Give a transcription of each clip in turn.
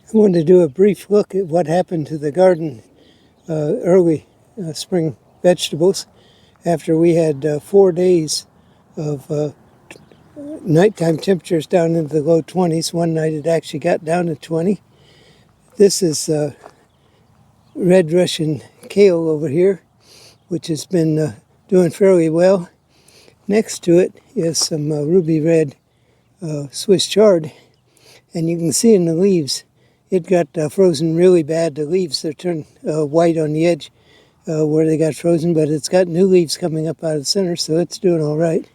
I wanted to do a brief look at what happened to the garden early spring vegetables after we had 4 days of nighttime temperatures down into the low 20s. One night it actually got down to 20. This is red Russian kale over here, which has been doing fairly well. Next to it is some ruby red Swiss chard, and you can see in the leaves it got frozen really bad. The leaves are turned white on the edge where they got frozen, but it's got new leaves coming up out of the center, so it's doing all right.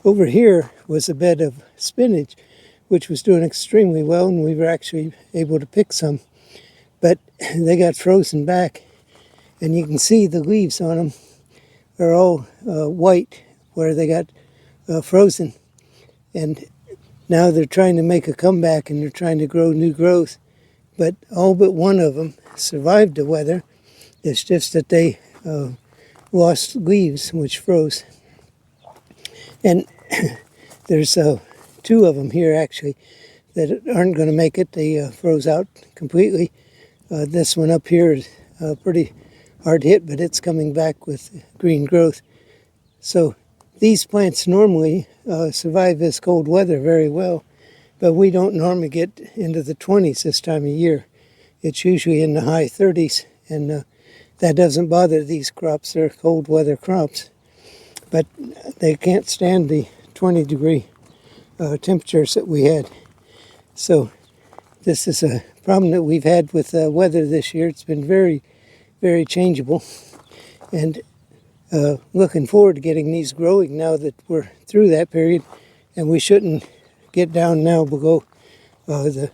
Over here was a bed of spinach, which was doing extremely well, and we were actually able to pick some, but they got frozen back, and you can see the leaves on them are all white where they got frozen, and now they're trying to make a comeback and they're trying to grow new growth, but all but one of them survived the weather. It's just that they lost leaves which froze. And there's 2 of them here actually that aren't going to make it. They froze out completely. This one up here is pretty hard hit, but it's coming back with green growth. So these plants normally survive this cold weather very well, but we don't normally get into the 20s this time of year. It's usually in the high 30s, and that doesn't bother these crops. They're cold weather crops, but they can't stand the 20-degree temperatures that we had. So this is a problem that we've had with weather this year. It's been very, very changeable, and looking forward to getting these growing now that we're through that period, and we shouldn't get down now below the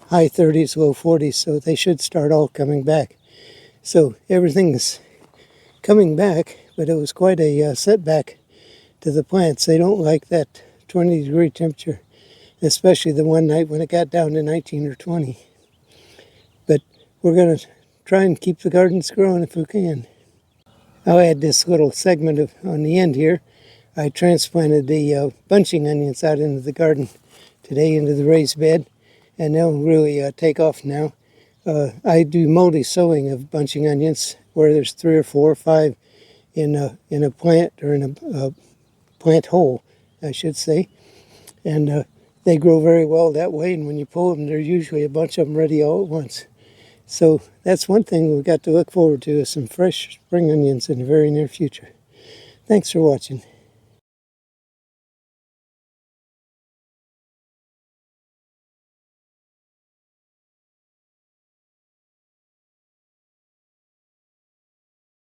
high 30s, low 40s, so they should start all coming back. So everything is coming back, but it was quite a setback to the plants. They don't like that 20-degree temperature, especially the one night when it got down to 19 or 20. But we're going to try and keep the gardens growing if we can. I'll add this little segment on the end here. I transplanted the bunching onions out into the garden today, into the raised bed, and they'll really take off now. I do multi-sowing of bunching onions where there's 3 or 4 or 5 in a plant, or in a plant hole, I should say. And they grow very well that way, and when you pull them, there's usually a bunch of them ready all at once. So that's one thing we've got to look forward to, is some fresh spring onions in the very near future. Thanks for watching.